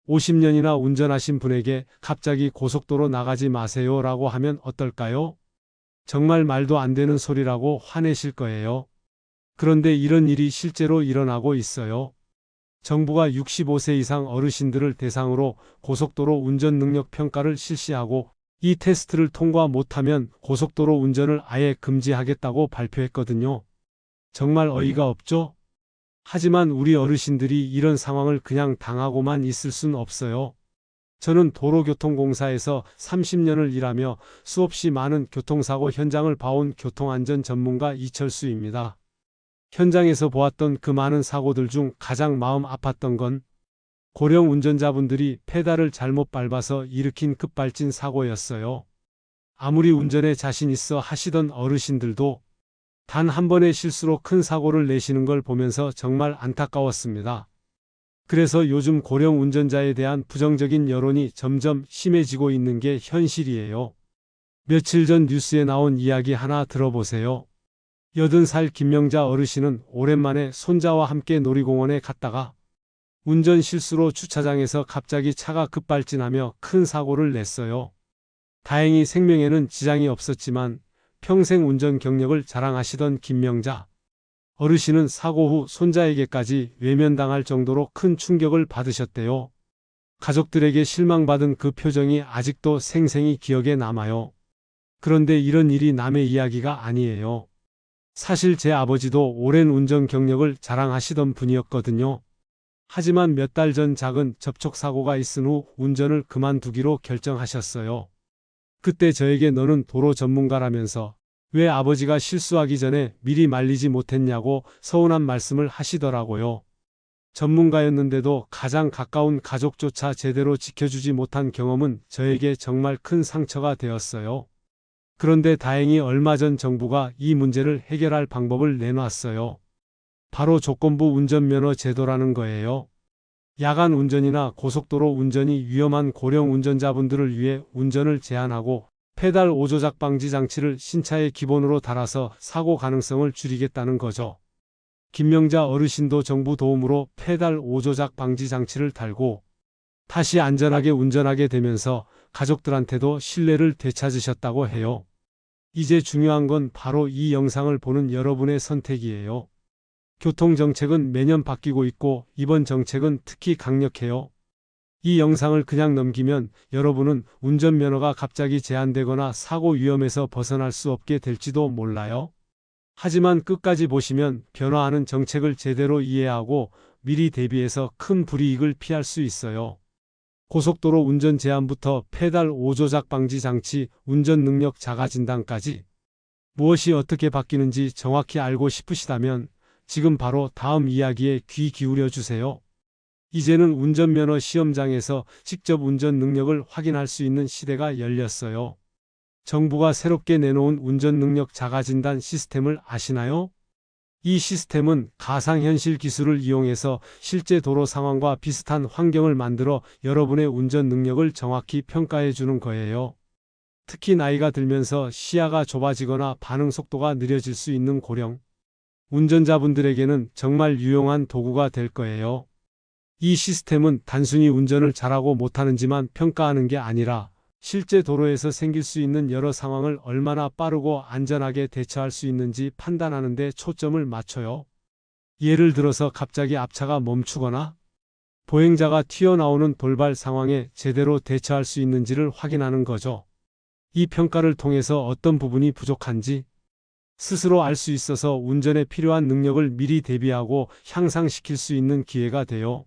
50년이나 운전하신 분에게 갑자기 고속도로 나가지 마세요라고 하면 어떨까요? 정말 말도 안 되는 소리라고 화내실 거예요. 그런데 이런 일이 실제로 일어나고 있어요. 정부가 65세 이상 어르신들을 대상으로 고속도로 운전 능력 평가를 실시하고 이 테스트를 통과 못하면 고속도로 운전을 아예 금지하겠다고 발표했거든요. 정말 어이가 없죠? 하지만 우리 어르신들이 이런 상황을 그냥 당하고만 있을 순 없어요. 저는 도로교통공사에서 30년을 일하며 수없이 많은 교통사고 현장을 봐온 교통안전 전문가 이철수입니다. 현장에서 보았던 그 많은 사고들 중 가장 마음 아팠던 건 고령 운전자분들이 페달을 잘못 밟아서 일으킨 급발진 사고였어요. 아무리 운전에 자신 있어 하시던 어르신들도 단 한 번의 실수로 큰 사고를 내시는 걸 보면서 정말 안타까웠습니다. 그래서 요즘 고령 운전자에 대한 부정적인 여론이 점점 심해지고 있는 게 현실이에요. 며칠 전 뉴스에 나온 이야기 하나 들어보세요. 80살 김명자 어르신은 오랜만에 손자와 함께 놀이공원에 갔다가 운전 실수로 주차장에서 갑자기 차가 급발진하며 큰 사고를 냈어요. 다행히 생명에는 지장이 없었지만 평생 운전 경력을 자랑하시던 김명자 어르신은 사고 후 손자에게까지 외면당할 정도로 큰 충격을 받으셨대요. 가족들에게 실망받은 그 표정이 아직도 생생히 기억에 남아요. 그런데 이런 일이 남의 이야기가 아니에요. 사실 제 아버지도 오랜 운전 경력을 자랑하시던 분이었거든요. 하지만 몇 달 전 작은 접촉사고가 있은 후 운전을 그만두기로 결정하셨어요. 그때 저에게 너는 도로 전문가라면서 왜 아버지가 실수하기 전에 미리 말리지 못했냐고 서운한 말씀을 하시더라고요. 전문가였는데도 가장 가까운 가족조차 제대로 지켜주지 못한 경험은 저에게 정말 큰 상처가 되었어요. 그런데 다행히 얼마 전 정부가 이 문제를 해결할 방법을 내놨어요. 바로 조건부 운전면허 제도라는 거예요. 야간 운전이나 고속도로 운전이 위험한 고령 운전자분들을 위해 운전을 제한하고 페달 오조작 방지 장치를 신차에 기본으로 달아서 사고 가능성을 줄이겠다는 거죠. 김명자 어르신도 정부 도움으로 페달 오조작 방지 장치를 달고 다시 안전하게 운전하게 되면서 가족들한테도 신뢰를 되찾으셨다고 해요. 이제 중요한 건 바로 이 영상을 보는 여러분의 선택이에요. 교통정책은 매년 바뀌고 있고 이번 정책은 특히 강력해요. 이 영상을 그냥 넘기면 여러분은 운전면허가 갑자기 제한되거나 사고 위험에서 벗어날 수 없게 될지도 몰라요. 하지만 끝까지 보시면 변화하는 정책을 제대로 이해하고 미리 대비해서 큰 불이익을 피할 수 있어요. 고속도로 운전 제한부터 페달 오조작 방지 장치, 운전 능력 자가 진단까지 무엇이 어떻게 바뀌는지 정확히 알고 싶으시다면 지금 바로 다음 이야기에 귀 기울여 주세요. 이제는 운전면허 시험장에서 직접 운전 능력을 확인할 수 있는 시대가 열렸어요. 정부가 새롭게 내놓은 운전능력 자가진단 시스템을 아시나요? 이 시스템은 가상현실 기술을 이용해서 실제 도로 상황과 비슷한 환경을 만들어 여러분의 운전 능력을 정확히 평가해 주는 거예요. 특히 나이가 들면서 시야가 좁아지거나 반응 속도가 느려질 수 있는 고령 운전자분들에게는 정말 유용한 도구가 될 거예요. 이 시스템은 단순히 운전을 잘하고 못하는지만 평가하는 게 아니라 실제 도로에서 생길 수 있는 여러 상황을 얼마나 빠르고 안전하게 대처할 수 있는지 판단하는 데 초점을 맞춰요. 예를 들어서 갑자기 앞차가 멈추거나 보행자가 튀어나오는 돌발 상황에 제대로 대처할 수 있는지를 확인하는 거죠. 이 평가를 통해서 어떤 부분이 부족한지 스스로 알 수 있어서 운전에 필요한 능력을 미리 대비하고 향상시킬 수 있는 기회가 돼요.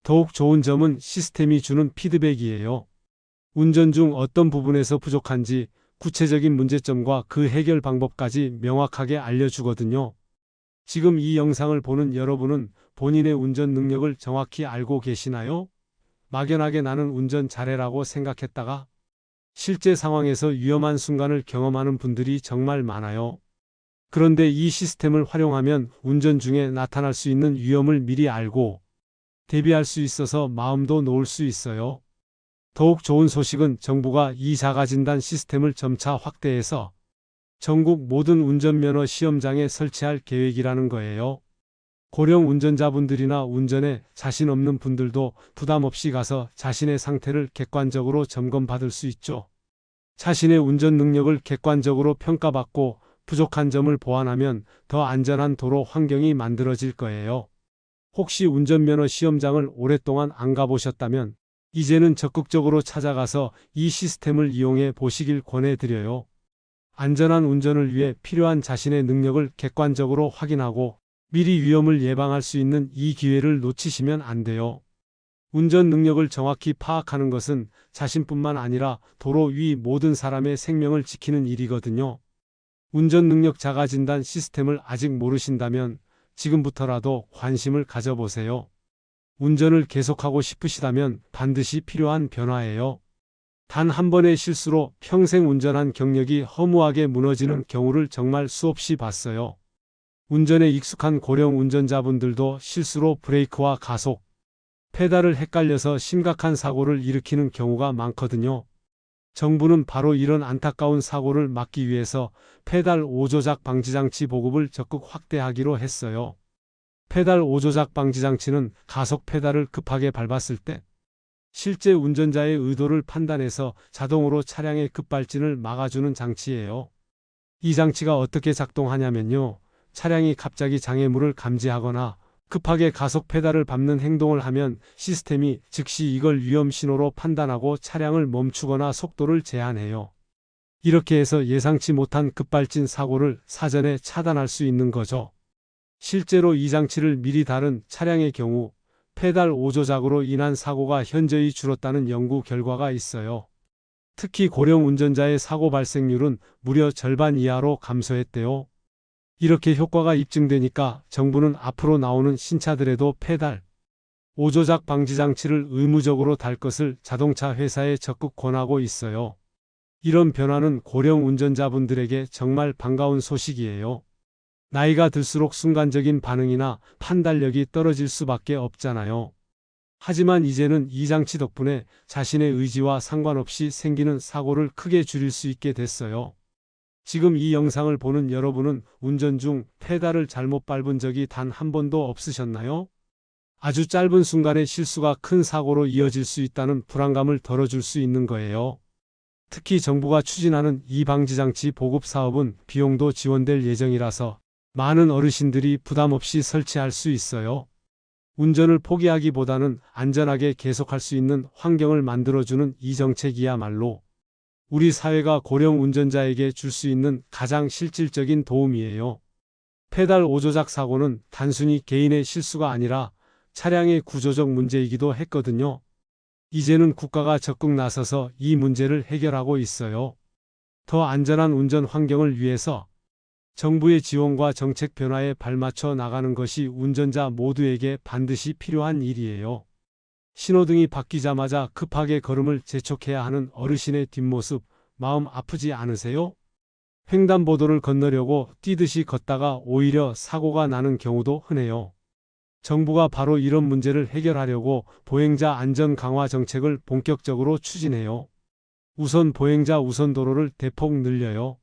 더욱 좋은 점은 시스템이 주는 피드백이에요. 운전 중 어떤 부분에서 부족한지 구체적인 문제점과 그 해결 방법까지 명확하게 알려주거든요. 지금 이 영상을 보는 여러분은 본인의 운전 능력을 정확히 알고 계시나요? 막연하게 나는 운전 잘해라고 생각했다가 실제 상황에서 위험한 순간을 경험하는 분들이 정말 많아요. 그런데 이 시스템을 활용하면 운전 중에 나타날 수 있는 위험을 미리 알고 대비할 수 있어서 마음도 놓을 수 있어요. 더욱 좋은 소식은 정부가 이 자가진단 시스템을 점차 확대해서 전국 모든 운전면허 시험장에 설치할 계획이라는 거예요. 고령 운전자분들이나 운전에 자신 없는 분들도 부담 없이 가서 자신의 상태를 객관적으로 점검받을 수 있죠. 자신의 운전 능력을 객관적으로 평가받고 부족한 점을 보완하면 더 안전한 도로 환경이 만들어질 거예요. 혹시 운전면허 시험장을 오랫동안 안 가보셨다면 이제는 적극적으로 찾아가서 이 시스템을 이용해 보시길 권해드려요. 안전한 운전을 위해 필요한 자신의 능력을 객관적으로 확인하고 미리 위험을 예방할 수 있는 이 기회를 놓치시면 안 돼요. 운전 능력을 정확히 파악하는 것은 자신뿐만 아니라 도로 위 모든 사람의 생명을 지키는 일이거든요. 운전 능력 자가 진단 시스템을 아직 모르신다면 지금부터라도 관심을 가져보세요. 운전을 계속하고 싶으시다면 반드시 필요한 변화예요. 단 한 번의 실수로 평생 운전한 경력이 허무하게 무너지는 경우를 정말 수없이 봤어요. 운전에 익숙한 고령 운전자분들도 실수로 브레이크와 가속, 페달을 헷갈려서 심각한 사고를 일으키는 경우가 많거든요. 정부는 바로 이런 안타까운 사고를 막기 위해서 페달 오조작 방지장치 보급을 적극 확대하기로 했어요. 페달 오조작 방지장치는 가속 페달을 급하게 밟았을 때 실제 운전자의 의도를 판단해서 자동으로 차량의 급발진을 막아주는 장치예요. 이 장치가 어떻게 작동하냐면요. 차량이 갑자기 장애물을 감지하거나 급하게 가속 페달을 밟는 행동을 하면 시스템이 즉시 이걸 위험 신호로 판단하고 차량을 멈추거나 속도를 제한해요. 이렇게 해서 예상치 못한 급발진 사고를 사전에 차단할 수 있는 거죠. 실제로 이 장치를 미리 다룬 차량의 경우 페달 오조작으로 인한 사고가 현저히 줄었다는 연구 결과가 있어요. 특히 고령 운전자의 사고 발생률은 무려 절반 이하로 감소했대요. 이렇게 효과가 입증되니까 정부는 앞으로 나오는 신차들에도 페달 오조작 방지 장치를 의무적으로 달 것을 자동차 회사에 적극 권하고 있어요. 이런 변화는 고령 운전자분들에게 정말 반가운 소식이에요. 나이가 들수록 순간적인 반응이나 판단력이 떨어질 수밖에 없잖아요. 하지만 이제는 이 장치 덕분에 자신의 의지와 상관없이 생기는 사고를 크게 줄일 수 있게 됐어요. 지금 이 영상을 보는 여러분은 운전 중 페달을 잘못 밟은 적이 단 한 번도 없으셨나요? 아주 짧은 순간의 실수가 큰 사고로 이어질 수 있다는 불안감을 덜어줄 수 있는 거예요. 특히 정부가 추진하는 이 방지장치 보급 사업은 비용도 지원될 예정이라서 많은 어르신들이 부담 없이 설치할 수 있어요. 운전을 포기하기보다는 안전하게 계속할 수 있는 환경을 만들어주는 이 정책이야말로 우리 사회가 고령 운전자에게 줄 수 있는 가장 실질적인 도움이에요. 페달 오조작 사고는 단순히 개인의 실수가 아니라 차량의 구조적 문제이기도 했거든요. 이제는 국가가 적극 나서서 이 문제를 해결하고 있어요. 더 안전한 운전 환경을 위해서 정부의 지원과 정책 변화에 발맞춰 나가는 것이 운전자 모두에게 반드시 필요한 일이에요. 신호등이 바뀌자마자 급하게 걸음을 재촉해야 하는 어르신의 뒷모습, 마음 아프지 않으세요? 횡단보도를 건너려고 뛰듯이 걷다가 오히려 사고가 나는 경우도 흔해요. 정부가 바로 이런 문제를 해결하려고 보행자 안전 강화 정책을 본격적으로 추진해요. 우선 보행자 우선 도로를 대폭 늘려요.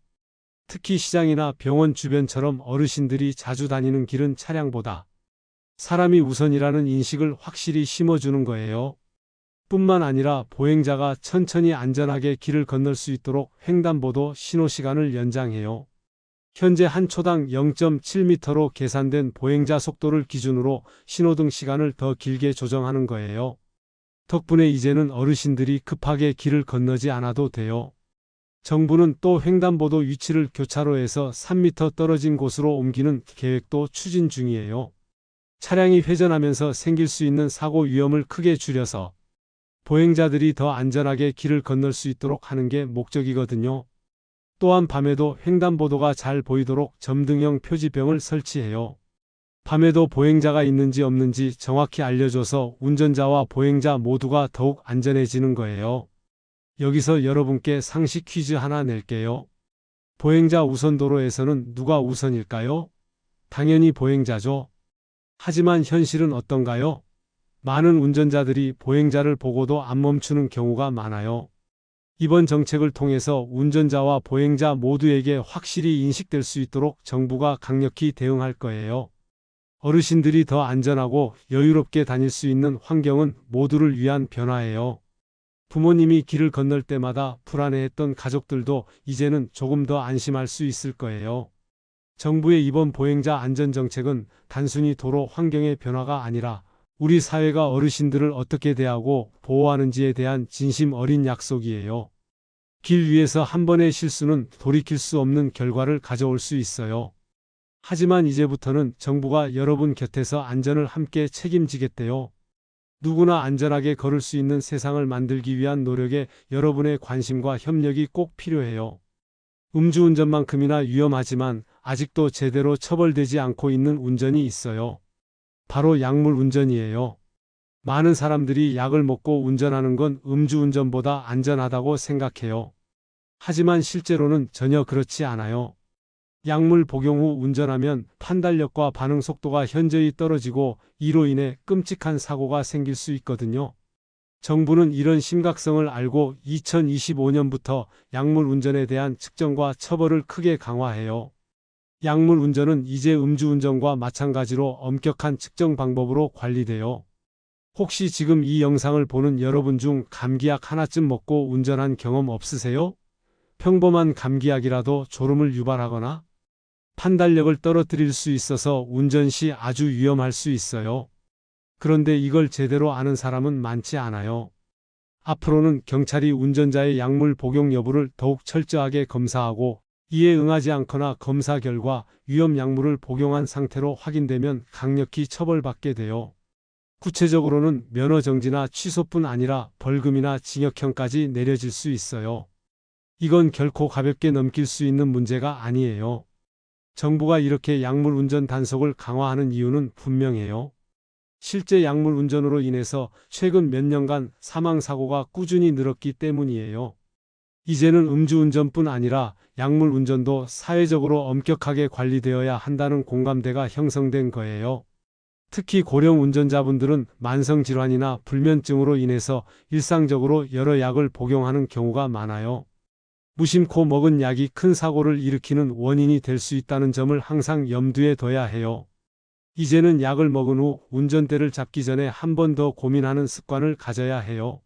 특히 시장이나 병원 주변처럼 어르신들이 자주 다니는 길은 차량보다 사람이 우선이라는 인식을 확실히 심어주는 거예요. 뿐만 아니라 보행자가 천천히 안전하게 길을 건널 수 있도록 횡단보도 신호시간을 연장해요. 현재 한 초당 0.7m로 계산된 보행자 속도를 기준으로 신호등 시간을 더 길게 조정하는 거예요. 덕분에 이제는 어르신들이 급하게 길을 건너지 않아도 돼요. 정부는 또 횡단보도 위치를 교차로에서 3m 떨어진 곳으로 옮기는 계획도 추진 중이에요. 차량이 회전하면서 생길 수 있는 사고 위험을 크게 줄여서 보행자들이 더 안전하게 길을 건널 수 있도록 하는 게 목적이거든요. 또한 밤에도 횡단보도가 잘 보이도록 점등형 표지병을 설치해요. 밤에도 보행자가 있는지 없는지 정확히 알려줘서 운전자와 보행자 모두가 더욱 안전해지는 거예요. 여기서 여러분께 상식 퀴즈 하나 낼게요. 보행자 우선 도로에서는 누가 우선일까요? 당연히 보행자죠. 하지만 현실은 어떤가요? 많은 운전자들이 보행자를 보고도 안 멈추는 경우가 많아요. 이번 정책을 통해서 운전자와 보행자 모두에게 확실히 인식될 수 있도록 정부가 강력히 대응할 거예요. 어르신들이 더 안전하고 여유롭게 다닐 수 있는 환경은 모두를 위한 변화예요. 부모님이 길을 건널 때마다 불안해했던 가족들도 이제는 조금 더 안심할 수 있을 거예요. 정부의 이번 보행자 안전정책은 단순히 도로 환경의 변화가 아니라 우리 사회가 어르신들을 어떻게 대하고 보호하는지에 대한 진심 어린 약속이에요. 길 위에서 한 번의 실수는 돌이킬 수 없는 결과를 가져올 수 있어요. 하지만 이제부터는 정부가 여러분 곁에서 안전을 함께 책임지겠대요. 누구나 안전하게 걸을 수 있는 세상을 만들기 위한 노력에 여러분의 관심과 협력이 꼭 필요해요. 음주운전만큼이나 위험하지만 아직도 제대로 처벌되지 않고 있는 운전이 있어요. 바로 약물 운전이에요. 많은 사람들이 약을 먹고 운전하는 건 음주운전보다 안전하다고 생각해요. 하지만 실제로는 전혀 그렇지 않아요. 약물 복용 후 운전하면 판단력과 반응 속도가 현저히 떨어지고 이로 인해 끔찍한 사고가 생길 수 있거든요. 정부는 이런 심각성을 알고 2025년부터 약물 운전에 대한 측정과 처벌을 크게 강화해요. 약물 운전은 이제 음주운전과 마찬가지로 엄격한 측정 방법으로 관리돼요. 혹시 지금 이 영상을 보는 여러분 중 감기약 하나쯤 먹고 운전한 경험 없으세요? 평범한 감기약이라도 졸음을 유발하거나 판단력을 떨어뜨릴 수 있어서 운전 시 아주 위험할 수 있어요. 그런데 이걸 제대로 아는 사람은 많지 않아요. 앞으로는 경찰이 운전자의 약물 복용 여부를 더욱 철저하게 검사하고 이에 응하지 않거나 검사 결과 위험 약물을 복용한 상태로 확인되면 강력히 처벌받게 돼요. 구체적으로는 면허 정지나 취소뿐 아니라 벌금이나 징역형까지 내려질 수 있어요. 이건 결코 가볍게 넘길 수 있는 문제가 아니에요. 정부가 이렇게 약물 운전 단속을 강화하는 이유는 분명해요. 실제 약물 운전으로 인해서 최근 몇 년간 사망사고가 꾸준히 늘었기 때문이에요. 이제는 음주운전뿐 아니라 약물 운전도 사회적으로 엄격하게 관리되어야 한다는 공감대가 형성된 거예요. 특히 고령 운전자분들은 만성질환이나 불면증으로 인해서 일상적으로 여러 약을 복용하는 경우가 많아요. 무심코 먹은 약이 큰 사고를 일으키는 원인이 될 수 있다는 점을 항상 염두에 둬야 해요. 이제는 약을 먹은 후 운전대를 잡기 전에 한 번 더 고민하는 습관을 가져야 해요.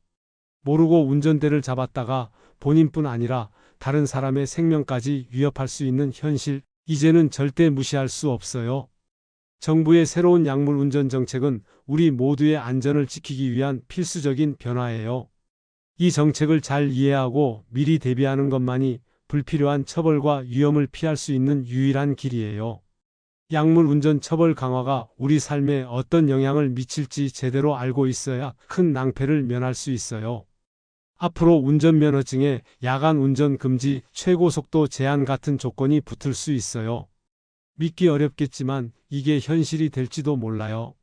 모르고 운전대를 잡았다가 본인뿐 아니라 다른 사람의 생명까지 위협할 수 있는 현실, 이제는 절대 무시할 수 없어요. 정부의 새로운 약물 운전 정책은 우리 모두의 안전을 지키기 위한 필수적인 변화예요. 이 정책을 잘 이해하고 미리 대비하는 것만이 불필요한 처벌과 위험을 피할 수 있는 유일한 길이에요. 약물 운전 처벌 강화가 우리 삶에 어떤 영향을 미칠지 제대로 알고 있어야 큰 낭패를 면할 수 있어요. 앞으로 운전면허증에 야간 운전 금지, 최고속도 제한 같은 조건이 붙을 수 있어요. 믿기 어렵겠지만 이게 현실이 될지도 몰라요.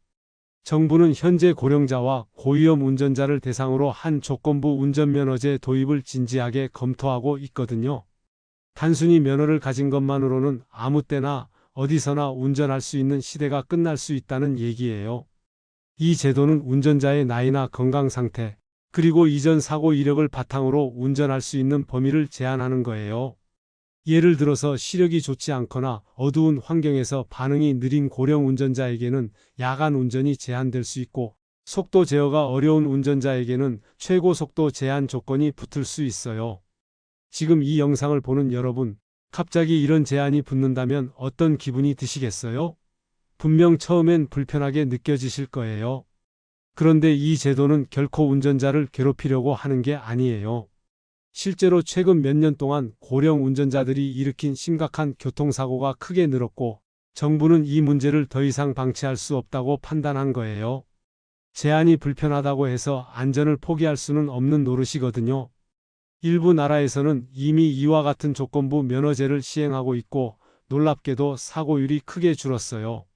정부는 현재 고령자와 고위험 운전자를 대상으로 한 조건부 운전면허제 도입을 진지하게 검토하고 있거든요. 단순히 면허를 가진 것만으로는 아무 때나 어디서나 운전할 수 있는 시대가 끝날 수 있다는 얘기예요. 이 제도는 운전자의 나이나 건강 상태, 그리고 이전 사고 이력을 바탕으로 운전할 수 있는 범위를 제한하는 거예요. 예를 들어서 시력이 좋지 않거나 어두운 환경에서 반응이 느린 고령 운전자에게는 야간 운전이 제한될 수 있고, 속도 제어가 어려운 운전자에게는 최고 속도 제한 조건이 붙을 수 있어요. 지금 이 영상을 보는 여러분, 갑자기 이런 제한이 붙는다면 어떤 기분이 드시겠어요? 분명 처음엔 불편하게 느껴지실 거예요. 그런데 이 제도는 결코 운전자를 괴롭히려고 하는 게 아니에요. 실제로 최근 몇 년 동안 고령 운전자들이 일으킨 심각한 교통사고가 크게 늘었고, 정부는 이 문제를 더 이상 방치할 수 없다고 판단한 거예요. 제한이 불편하다고 해서 안전을 포기할 수는 없는 노릇이거든요. 일부 나라에서는 이미 이와 같은 조건부 면허제를 시행하고 있고, 놀랍게도 사고율이 크게 줄었어요.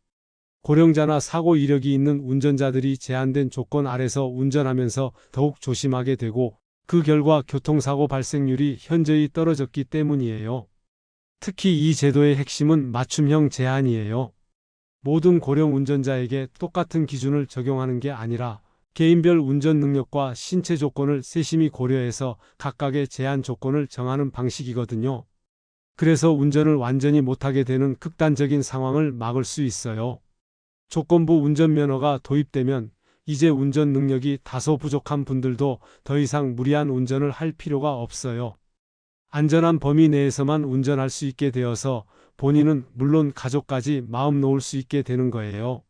고령자나 사고 이력이 있는 운전자들이 제한된 조건 아래서 운전하면서 더욱 조심하게 되고, 그 결과 교통사고 발생률이 현저히 떨어졌기 때문이에요. 특히 이 제도의 핵심은 맞춤형 제한이에요. 모든 고령 운전자에게 똑같은 기준을 적용하는 게 아니라 개인별 운전 능력과 신체 조건을 세심히 고려해서 각각의 제한 조건을 정하는 방식이거든요. 그래서 운전을 완전히 못하게 되는 극단적인 상황을 막을 수 있어요. 조건부 운전면허가 도입되면 이제 운전 능력이 다소 부족한 분들도 더 이상 무리한 운전을 할 필요가 없어요. 안전한 범위 내에서만 운전할 수 있게 되어서 본인은 물론 가족까지 마음 놓을 수 있게 되는 거예요.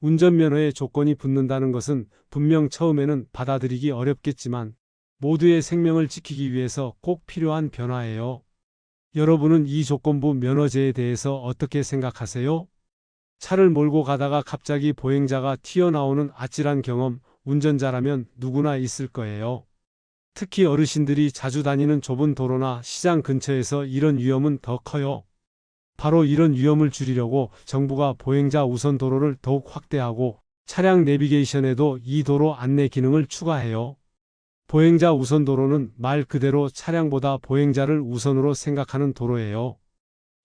운전면허에 조건이 붙는다는 것은 분명 처음에는 받아들이기 어렵겠지만 모두의 생명을 지키기 위해서 꼭 필요한 변화예요. 여러분은 이 조건부 면허제에 대해서 어떻게 생각하세요? 차를 몰고 가다가 갑자기 보행자가 튀어나오는 아찔한 경험, 운전자라면 누구나 있을 거예요. 특히 어르신들이 자주 다니는 좁은 도로나 시장 근처에서 이런 위험은 더 커요. 바로 이런 위험을 줄이려고 정부가 보행자 우선 도로를 더욱 확대하고 차량 내비게이션에도 이 도로 안내 기능을 추가해요. 보행자 우선 도로는 말 그대로 차량보다 보행자를 우선으로 생각하는 도로예요.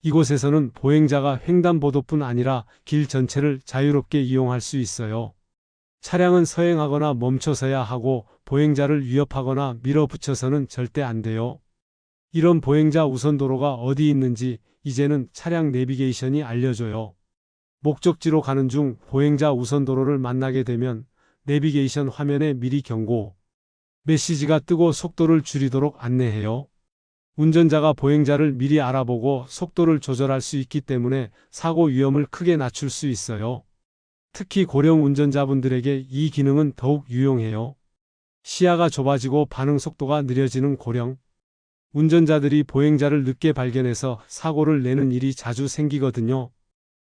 이곳에서는 보행자가 횡단보도뿐 아니라 길 전체를 자유롭게 이용할 수 있어요. 차량은 서행하거나 멈춰서야 하고 보행자를 위협하거나 밀어붙여서는 절대 안 돼요. 이런 보행자 우선 도로가 어디 있는지 이제는 차량 내비게이션이 알려줘요. 목적지로 가는 중 보행자 우선 도로를 만나게 되면 내비게이션 화면에 미리 경고, 메시지가 뜨고 속도를 줄이도록 안내해요. 운전자가 보행자를 미리 알아보고 속도를 조절할 수 있기 때문에 사고 위험을 크게 낮출 수 있어요. 특히 고령 운전자분들에게 이 기능은 더욱 유용해요. 시야가 좁아지고 반응 속도가 느려지는 고령 운전자들이 보행자를 늦게 발견해서 사고를 내는 일이 자주 생기거든요.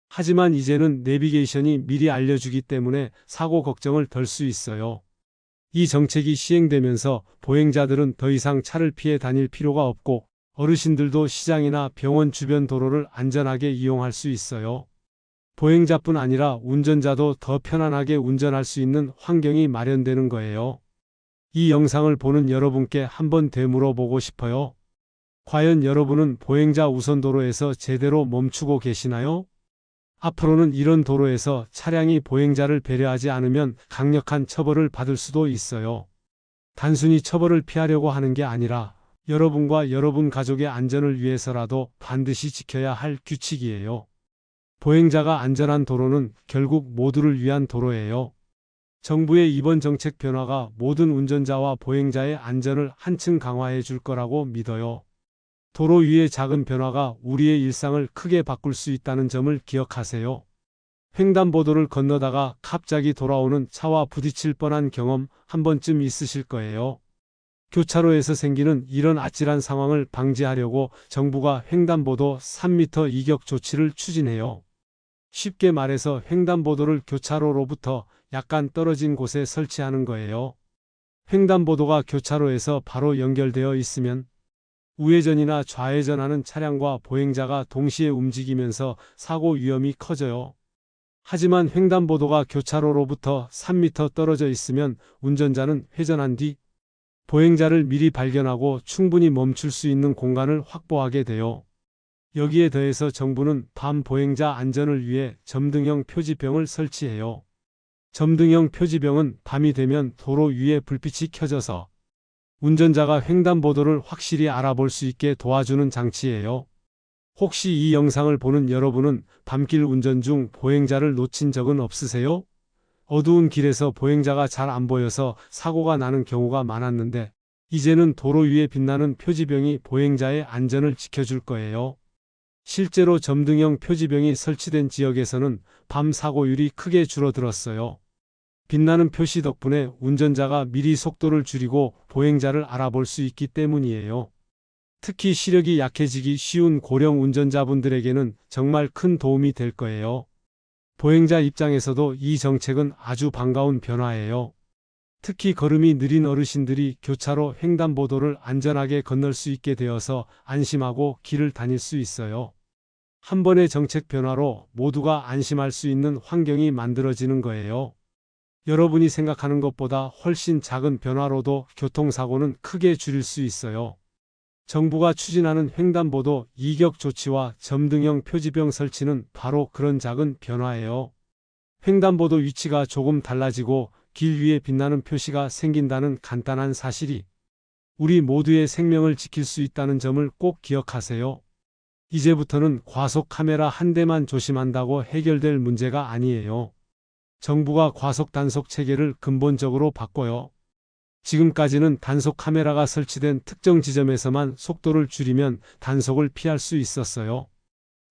하지만 이제는 내비게이션이 미리 알려주기 때문에 사고 걱정을 덜 수 있어요. 이 정책이 시행되면서 보행자들은 더 이상 차를 피해 다닐 필요가 없고 어르신들도 시장이나 병원 주변 도로를 안전하게 이용할 수 있어요. 보행자뿐 아니라 운전자도 더 편안하게 운전할 수 있는 환경이 마련되는 거예요. 이 영상을 보는 여러분께 한번 되물어보고 싶어요. 과연 여러분은 보행자 우선 도로에서 제대로 멈추고 계시나요? 앞으로는 이런 도로에서 차량이 보행자를 배려하지 않으면 강력한 처벌을 받을 수도 있어요. 단순히 처벌을 피하려고 하는 게 아니라 여러분과 여러분 가족의 안전을 위해서라도 반드시 지켜야 할 규칙이에요. 보행자가 안전한 도로는 결국 모두를 위한 도로예요. 정부의 이번 정책 변화가 모든 운전자와 보행자의 안전을 한층 강화해 줄 거라고 믿어요. 도로 위의 작은 변화가 우리의 일상을 크게 바꿀 수 있다는 점을 기억하세요. 횡단보도를 건너다가 갑자기 돌아오는 차와 부딪힐 뻔한 경험 한 번쯤 있으실 거예요. 교차로에서 생기는 이런 아찔한 상황을 방지하려고 정부가 횡단보도 3m 이격 조치를 추진해요. 쉽게 말해서 횡단보도를 교차로로부터 약간 떨어진 곳에 설치하는 거예요. 횡단보도가 교차로에서 바로 연결되어 있으면 우회전이나 좌회전하는 차량과 보행자가 동시에 움직이면서 사고 위험이 커져요. 하지만 횡단보도가 교차로로부터 3m 떨어져 있으면 운전자는 회전한 뒤 보행자를 미리 발견하고 충분히 멈출 수 있는 공간을 확보하게 돼요. 여기에 더해서 정부는 밤 보행자 안전을 위해 점등형 표지병을 설치해요. 점등형 표지병은 밤이 되면 도로 위에 불빛이 켜져서 운전자가 횡단보도를 확실히 알아볼 수 있게 도와주는 장치예요. 혹시 이 영상을 보는 여러분은 밤길 운전 중 보행자를 놓친 적은 없으세요? 어두운 길에서 보행자가 잘 안 보여서 사고가 나는 경우가 많았는데 이제는 도로 위에 빛나는 표지병이 보행자의 안전을 지켜줄 거예요. 실제로 점등형 표지병이 설치된 지역에서는 밤 사고율이 크게 줄어들었어요. 빛나는 표시 덕분에 운전자가 미리 속도를 줄이고 보행자를 알아볼 수 있기 때문이에요. 특히 시력이 약해지기 쉬운 고령 운전자분들에게는 정말 큰 도움이 될 거예요. 보행자 입장에서도 이 정책은 아주 반가운 변화예요. 특히 걸음이 느린 어르신들이 교차로 횡단보도를 안전하게 건널 수 있게 되어서 안심하고 길을 다닐 수 있어요. 한 번의 정책 변화로 모두가 안심할 수 있는 환경이 만들어지는 거예요. 여러분이 생각하는 것보다 훨씬 작은 변화로도 교통사고는 크게 줄일 수 있어요. 정부가 추진하는 횡단보도 이격 조치와 점등형 표지병 설치는 바로 그런 작은 변화예요. 횡단보도 위치가 조금 달라지고 길 위에 빛나는 표시가 생긴다는 간단한 사실이 우리 모두의 생명을 지킬 수 있다는 점을 꼭 기억하세요. 이제부터는 과속 카메라 한 대만 조심한다고 해결될 문제가 아니에요. 정부가 과속 단속 체계를 근본적으로 바꿔요. 지금까지는 단속 카메라가 설치된 특정 지점에서만 속도를 줄이면 단속을 피할 수 있었어요.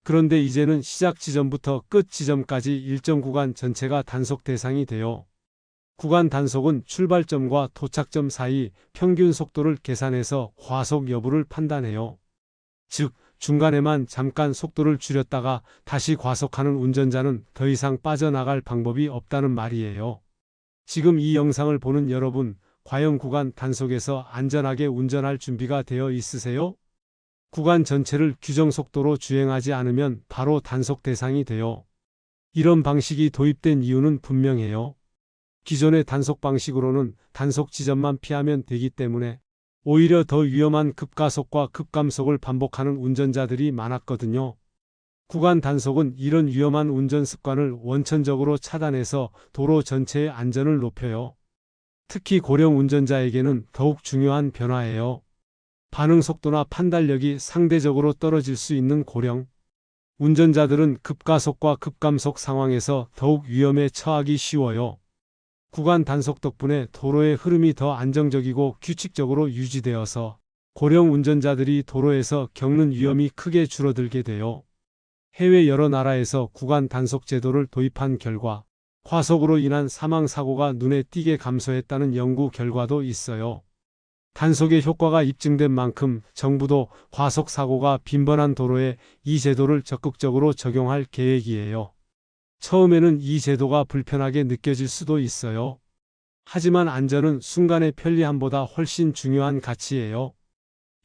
그런데 이제는 시작 지점부터 끝 지점까지 일정 구간 전체가 단속 대상이 돼요. 구간 단속은 출발점과 도착점 사이 평균 속도를 계산해서 과속 여부를 판단해요. 즉, 중간에만 잠깐 속도를 줄였다가 다시 과속하는 운전자는 더 이상 빠져나갈 방법이 없다는 말이에요. 지금 이 영상을 보는 여러분, 과연 구간 단속에서 안전하게 운전할 준비가 되어 있으세요? 구간 전체를 규정 속도로 주행하지 않으면 바로 단속 대상이 돼요. 이런 방식이 도입된 이유는 분명해요. 기존의 단속 방식으로는 단속 지점만 피하면 되기 때문에 오히려 더 위험한 급가속과 급감속을 반복하는 운전자들이 많았거든요. 구간 단속은 이런 위험한 운전 습관을 원천적으로 차단해서 도로 전체의 안전을 높여요. 특히 고령 운전자에게는 더욱 중요한 변화예요. 반응 속도나 판단력이 상대적으로 떨어질 수 있는 고령 운전자들은 급가속과 급감속 상황에서 더욱 위험에 처하기 쉬워요. 구간 단속 덕분에 도로의 흐름이 더 안정적이고 규칙적으로 유지되어서 고령 운전자들이 도로에서 겪는 위험이 크게 줄어들게 돼요. 해외 여러 나라에서 구간 단속 제도를 도입한 결과 과속으로 인한 사망 사고가 눈에 띄게 감소했다는 연구 결과도 있어요. 단속의 효과가 입증된 만큼 정부도 과속 사고가 빈번한 도로에 이 제도를 적극적으로 적용할 계획이에요. 처음에는 이 제도가 불편하게 느껴질 수도 있어요. 하지만 안전은 순간의 편리함보다 훨씬 중요한 가치예요.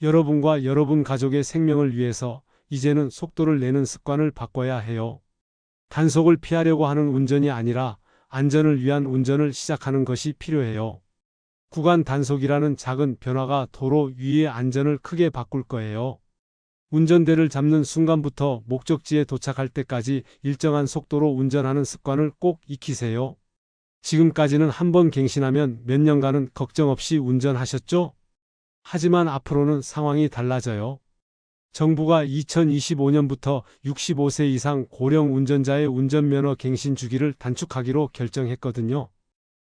여러분과 여러분 가족의 생명을 위해서 이제는 속도를 내는 습관을 바꿔야 해요. 단속을 피하려고 하는 운전이 아니라 안전을 위한 운전을 시작하는 것이 필요해요. 구간 단속이라는 작은 변화가 도로 위의 안전을 크게 바꿀 거예요. 운전대를 잡는 순간부터 목적지에 도착할 때까지 일정한 속도로 운전하는 습관을 꼭 익히세요. 지금까지는 한번 갱신하면 몇 년간은 걱정 없이 운전하셨죠? 하지만 앞으로는 상황이 달라져요. 정부가 2025년부터 65세 이상 고령 운전자의 운전면허 갱신 주기를 단축하기로 결정했거든요.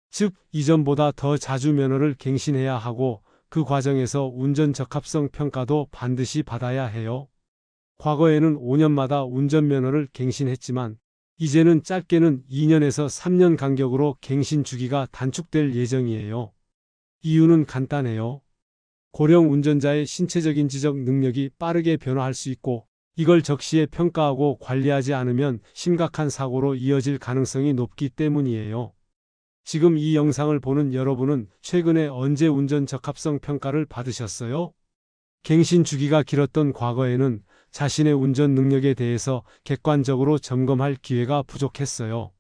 즉, 이전보다 더 자주 면허를 갱신해야 하고 그 과정에서 운전 적합성 평가도 반드시 받아야 해요. 과거에는 5년마다 운전면허를 갱신했지만 이제는 짧게는 2년에서 3년 간격으로 갱신 주기가 단축될 예정이에요. 이유는 간단해요. 고령 운전자의 신체적인 지적 능력이 빠르게 변화할 수 있고 이걸 적시에 평가하고 관리하지 않으면 심각한 사고로 이어질 가능성이 높기 때문이에요. 지금 이 영상을 보는 여러분은 최근에 언제 운전 적합성 평가를 받으셨어요? 갱신 주기가 길었던 과거에는 자신의 운전 능력에 대해서 객관적으로 점검할 기회가 부족했어요.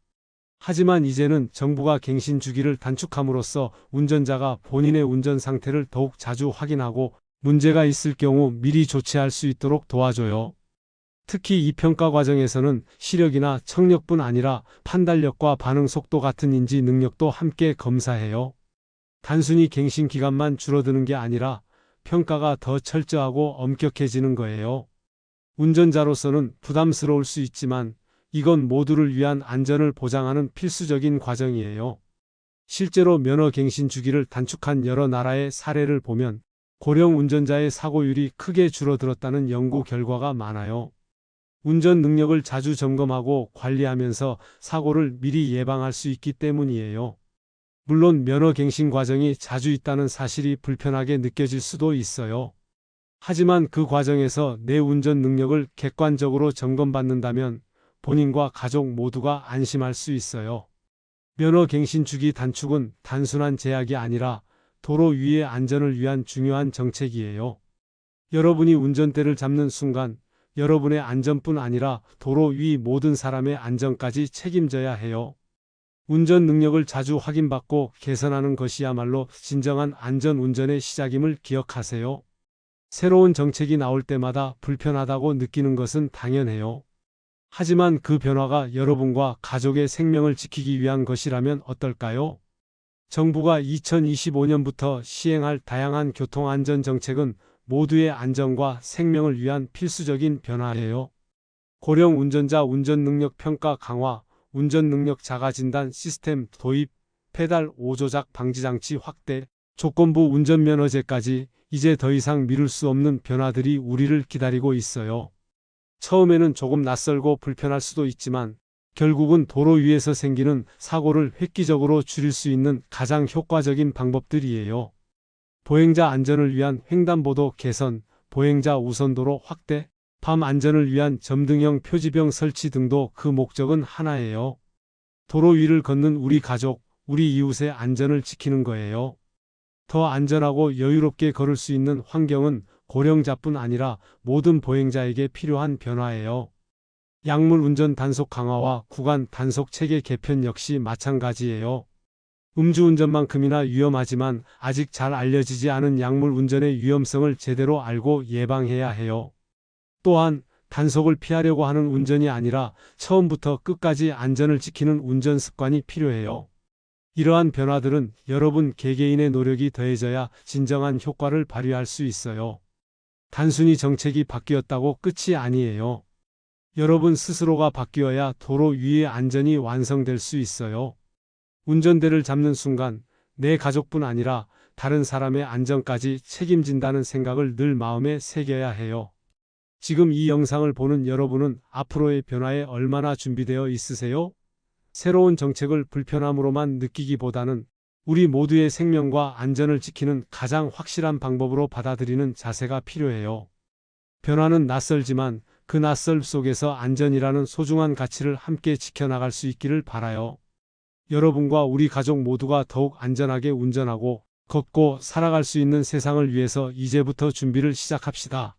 하지만 이제는 정부가 갱신 주기를 단축함으로써 운전자가 본인의 운전 상태를 더욱 자주 확인하고 문제가 있을 경우 미리 조치할 수 있도록 도와줘요. 특히 이 평가 과정에서는 시력이나 청력뿐 아니라 판단력과 반응 속도 같은 인지 능력도 함께 검사해요. 단순히 갱신 기간만 줄어드는 게 아니라 평가가 더 철저하고 엄격해지는 거예요. 운전자로서는 부담스러울 수 있지만 이건 모두를 위한 안전을 보장하는 필수적인 과정이에요. 실제로 면허 갱신 주기를 단축한 여러 나라의 사례를 보면 고령 운전자의 사고율이 크게 줄어들었다는 연구 결과가 많아요. 운전 능력을 자주 점검하고 관리하면서 사고를 미리 예방할 수 있기 때문이에요. 물론 면허 갱신 과정이 자주 있다는 사실이 불편하게 느껴질 수도 있어요. 하지만 그 과정에서 내 운전 능력을 객관적으로 점검받는다면 본인과 가족 모두가 안심할 수 있어요. 면허 갱신 주기 단축은 단순한 제약이 아니라 도로 위의 안전을 위한 중요한 정책이에요. 여러분이 운전대를 잡는 순간 여러분의 안전뿐 아니라 도로 위 모든 사람의 안전까지 책임져야 해요. 운전 능력을 자주 확인받고 개선하는 것이야말로 진정한 안전 운전의 시작임을 기억하세요. 새로운 정책이 나올 때마다 불편하다고 느끼는 것은 당연해요. 하지만 그 변화가 여러분과 가족의 생명을 지키기 위한 것이라면 어떨까요? 정부가 2025년부터 시행할 다양한 교통안전 정책은 모두의 안전과 생명을 위한 필수적인 변화예요. 고령 운전자 운전 능력 평가 강화, 운전 능력 자가 진단 시스템 도입, 페달 오조작 방지 장치 확대, 조건부 운전면허제까지 이제 더 이상 미룰 수 없는 변화들이 우리를 기다리고 있어요. 처음에는 조금 낯설고 불편할 수도 있지만 결국은 도로 위에서 생기는 사고를 획기적으로 줄일 수 있는 가장 효과적인 방법들이에요. 보행자 안전을 위한 횡단보도 개선, 보행자 우선도로 확대, 밤 안전을 위한 점등형 표지병 설치 등도 그 목적은 하나예요. 도로 위를 걷는 우리 가족, 우리 이웃의 안전을 지키는 거예요. 더 안전하고 여유롭게 걸을 수 있는 환경은 고령자뿐 아니라 모든 보행자에게 필요한 변화예요. 약물 운전 단속 강화와 구간 단속 체계 개편 역시 마찬가지예요. 음주운전만큼이나 위험하지만 아직 잘 알려지지 않은 약물 운전의 위험성을 제대로 알고 예방해야 해요. 또한 단속을 피하려고 하는 운전이 아니라 처음부터 끝까지 안전을 지키는 운전 습관이 필요해요. 이러한 변화들은 여러분 개개인의 노력이 더해져야 진정한 효과를 발휘할 수 있어요. 단순히 정책이 바뀌었다고 끝이 아니에요. 여러분 스스로가 바뀌어야 도로 위의 안전이 완성될 수 있어요. 운전대를 잡는 순간 내 가족뿐 아니라 다른 사람의 안전까지 책임진다는 생각을 늘 마음에 새겨야 해요. 지금 이 영상을 보는 여러분은 앞으로의 변화에 얼마나 준비되어 있으세요? 새로운 정책을 불편함으로만 느끼기보다는 우리 모두의 생명과 안전을 지키는 가장 확실한 방법으로 받아들이는 자세가 필요해요. 변화는 낯설지만 그 낯설 속에서 안전이라는 소중한 가치를 함께 지켜나갈 수 있기를 바라요. 여러분과 우리 가족 모두가 더욱 안전하게 운전하고 걷고 살아갈 수 있는 세상을 위해서 이제부터 준비를 시작합시다.